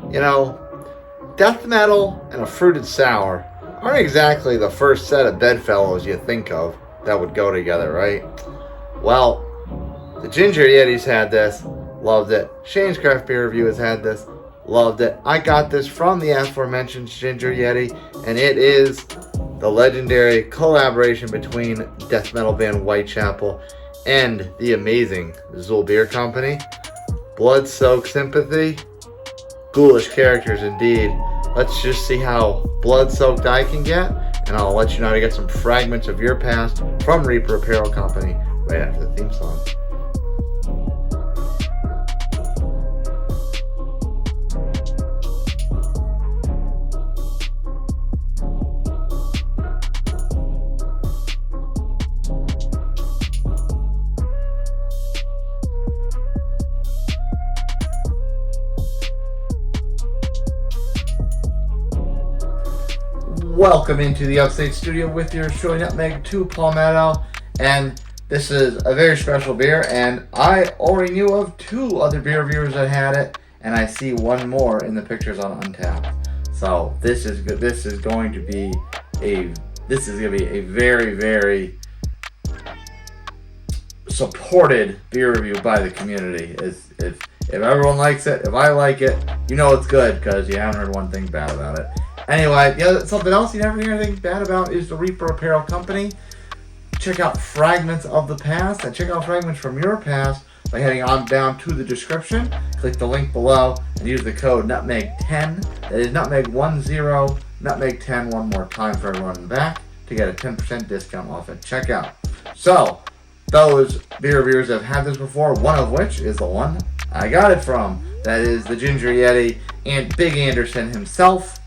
You know, death metal and a fruited sour aren't exactly the first set of bedfellows you think of that would go together, right? Well, the Ginger Yeti's had this, loved it. Shane's Craft Beer Review has had this, loved it. I got this from the aforementioned Ginger Yeti, and it is the legendary collaboration between death metal band Whitechapel and the amazing Xül Beer Company. Bloodsoaked Sympathy. Ghoulish characters indeed. Let's just see how blood-soaked I can get, and I'll let you know how to get some fragments of your past from Reaper Apparel Company right after the theme song. Welcome into the Upstate Studio with your Shirley Nutmeg 2 Palmetto, and this is a very special beer, and I already knew of two other beer reviewers that had it, and I see one more in the pictures on Untapped. So this is good. This is going to be a very, very supported beer review by the community. If everyone likes it, if I like it, you know it's good because you haven't heard one thing bad about it. Anyway, something else you never hear anything bad about is the Reaper Apparel Company. Check out fragments of the past, and check out fragments from your past by heading on down to the description. Click the link below and use the code NUTMEG10. That is NUTMEG10, NUTMEG10 one more time for everyone in the back to get a 10% discount off at checkout. So, those beer reviewers have had this before, one of which is the one I got it from. That is the Ginger Yeti and Big Anderson himself.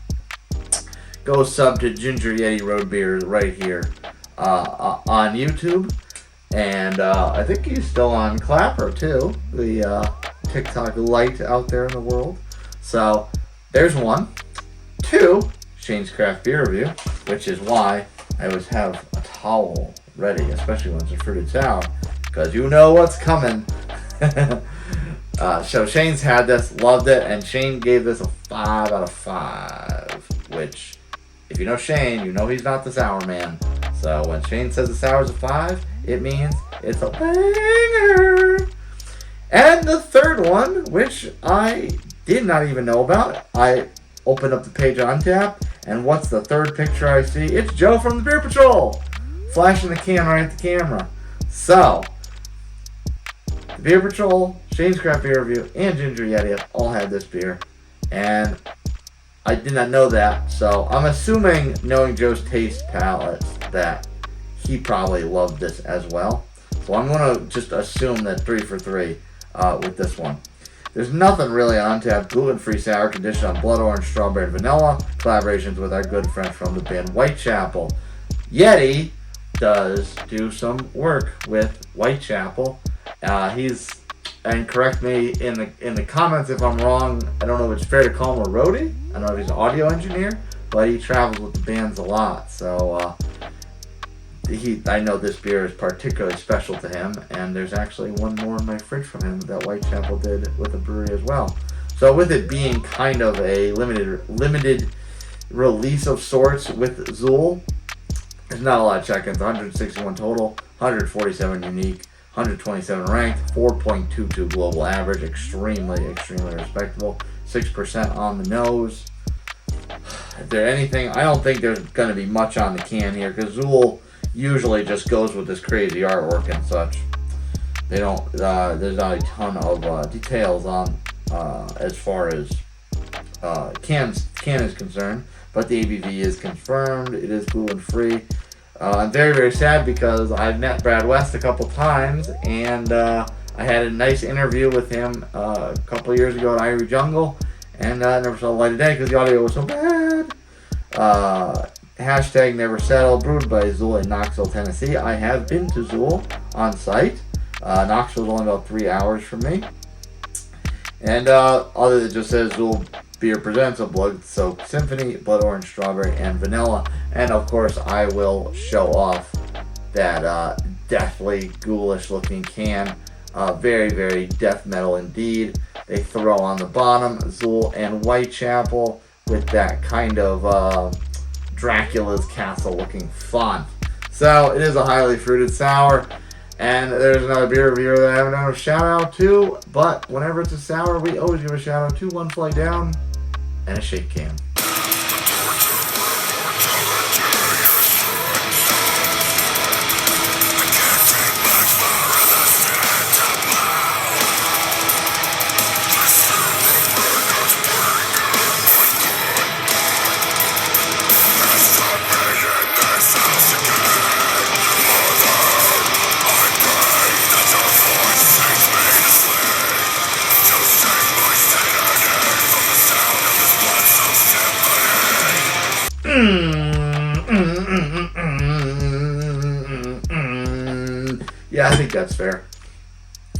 Go sub to Ginger Yeti Road Beer right here on YouTube. And I think he's still on Clapper too, the TikTok light out there in the world. So there's one. Two, Shane's Craft Beer Review, which is why I always have a towel ready, especially when it's a fruited sour, because you know what's coming. So Shane's had this, loved it, and Shane gave this a 5 out of 5, which, if you know Shane, you know he's not the sour man. So when Shane says the sour's a 5, it means it's a banger. And the third one, which I did not even know about, I opened up the page on Untapped, and what's the third picture I see? It's Joe from the Beer Patrol, flashing the can right at the camera. So, the Beer Patrol, Shane's Craft Beer Review, and Ginger Yeti have all had this beer, and I did not know that, so I'm assuming, knowing Joe's taste palette, that he probably loved this as well. So I'm going to just assume that 3 for 3 with this one. There's nothing really on Untapped. Gluten-Free sour conditioned on blood orange, strawberry, and vanilla. Collaborations with our good friends from the band Whitechapel. Yeti does do some work with Whitechapel. And correct me in the comments if I'm wrong. I don't know if it's fair to call him a roadie. I don't know if he's an audio engineer, but he travels with the bands a lot. So I know this beer is particularly special to him, and there's actually one more in my fridge from him that Whitechapel did with the brewery as well. So with it being kind of a limited release of sorts with Xül, there's not a lot of check-ins. 161 total, 147 unique, 127 ranked, 4.22 global average, extremely respectable, 6% on the nose. If there's anything, I don't think there's going to be much on the can here, because Xül usually just goes with this crazy artwork and such. They don't. There's not a ton of details on as far as can is concerned, but the ABV is confirmed. It is gluten-free. I'm very, very sad because I've met Brad West a couple times, and I had a nice interview with him a couple years ago at Irie Jungle, and I never saw the light of day because the audio was so bad. Hashtag never settle, brewed by Xül in Knoxville, Tennessee. I have been to Xül on site. Knoxville's only about 3 hours from me. And other than just says Xül Beer presents a Bloodsoaked Symphony, blood orange, strawberry, and vanilla. And of course, I will show off that deathly, ghoulish looking can. Very, very death metal indeed. They throw on the bottom Xül and Whitechapel with that kind of Dracula's castle looking font. So it is a highly fruited sour. And there's another beer reviewer that I haven't done a shout out to, but whenever it's a sour, we always give a shout out to One Flight Down and a shake can. Yeah, I think that's fair.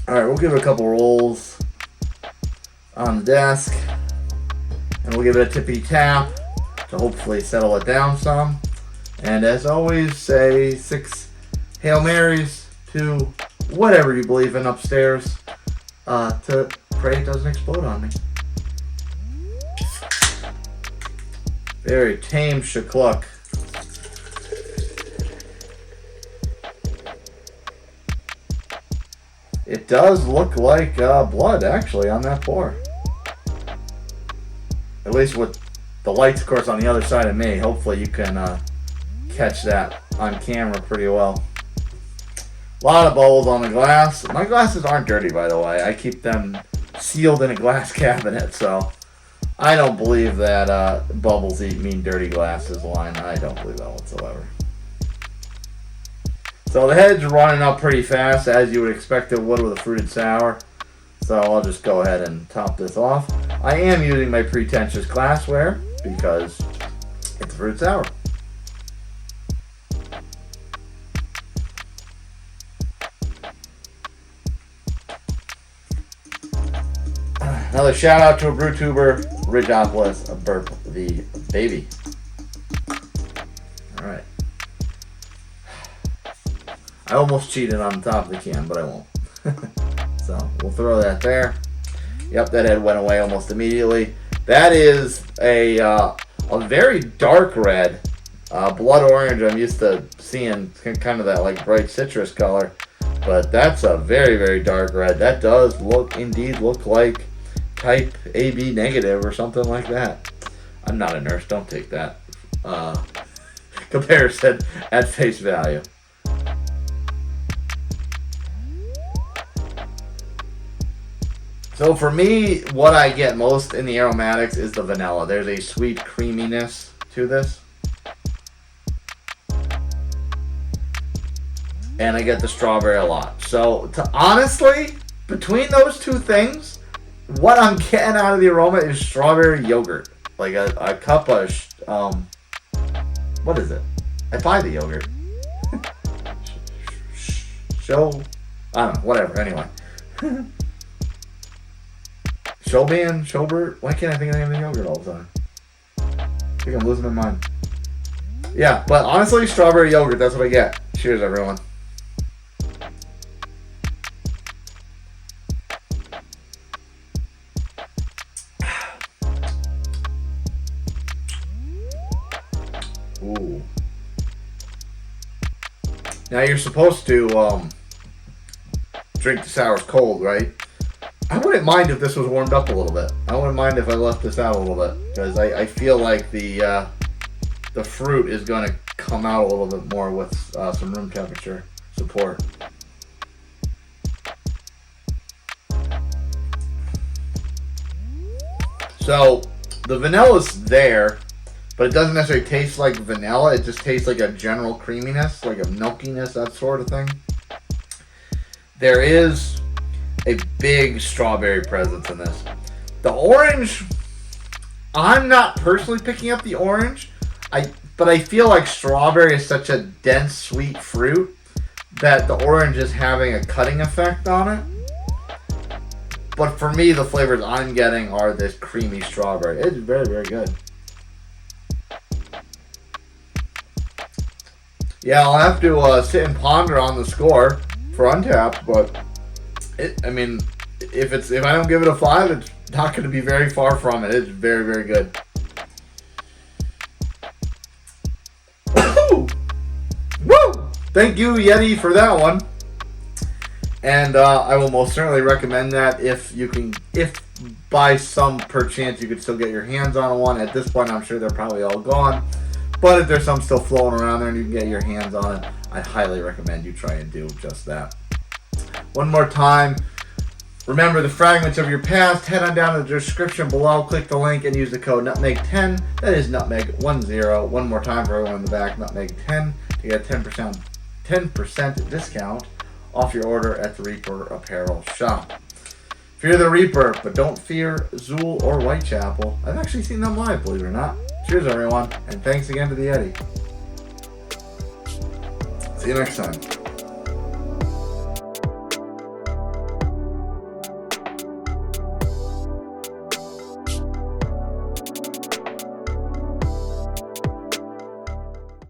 Alright, we'll give it a couple rolls on the desk. And we'll give it a tippity tap to hopefully settle it down some. And as always, say 6 Hail Marys to whatever you believe in upstairs to pray it doesn't explode on me. Very tame shakluck. It does look like blood, actually, on that pour. At least with the lights, of course, on the other side of me. Hopefully you can catch that on camera pretty well. A lot of bubbles on the glass. My glasses aren't dirty, by the way. I keep them sealed in a glass cabinet, so I don't believe that bubbles mean dirty glasses line. I don't believe that whatsoever. So the head's running up pretty fast, as you would expect it would with a fruited sour. So I'll just go ahead and top this off. I am using my pretentious glassware because it's a fruited sour. Another shout out to a brew tuber, Ridgeopolis, Burp the Baby. Alright. I almost cheated on the top of the can, but I won't. So we'll throw that there. Yep, that head went away almost immediately. That is a very dark red. Blood orange, I'm used to seeing kind of that like bright citrus color. But that's a very, very dark red. That does indeed look like type AB negative or something like that. I'm not a nurse, don't take that comparison at face value. So for me, what I get most in the aromatics is the vanilla. There's a sweet creaminess to this. And I get the strawberry a lot. So honestly, between those two things, what I'm getting out of the aroma is strawberry yogurt. Like a cup of, what is it? I buy the yogurt. I don't know, whatever, anyway. Showbert? Why can't I think of the name of the yogurt all the time? I think I'm losing my mind. Yeah, but honestly, strawberry yogurt, that's what I get. Cheers, everyone. Ooh. Now you're supposed to drink the sours cold, right? I wouldn't mind if this was warmed up a little bit. I wouldn't mind if I left this out a little bit, because I feel like the fruit is going to come out a little bit more with some room temperature support. So the vanilla's there, but it doesn't necessarily taste like vanilla. It just tastes like a general creaminess, like a milkiness, that sort of thing. There is a big strawberry presence in this. The orange, I'm not personally picking up the orange, but I feel like strawberry is such a dense, sweet fruit that the orange is having a cutting effect on it. But for me, the flavors I'm getting are this creamy strawberry. It's very, very good. Yeah, I'll have to sit and ponder on the score for Untapped, but if I don't give it a 5, it's not going to be very far from it. It's very, very good. Woo! Woo! Thank you, Yeti, for that one. And I will most certainly recommend that if by some perchance you could still get your hands on one. At this point, I'm sure they're probably all gone. But if there's some still floating around there and you can get your hands on it, I highly recommend you try and do just that. One more time, remember the fragments of your past. Head on down to the description below, click the link, and use the code NUTMEG10. That is NUTMEG10. One more time for everyone in the back, NUTMEG10 to get a 10% discount off your order at the Reaper Apparel Shop. Fear the Reaper, but don't fear Xül or Whitechapel. I've actually seen them live, believe it or not. Cheers, everyone, and thanks again to the Yeti. See you next time.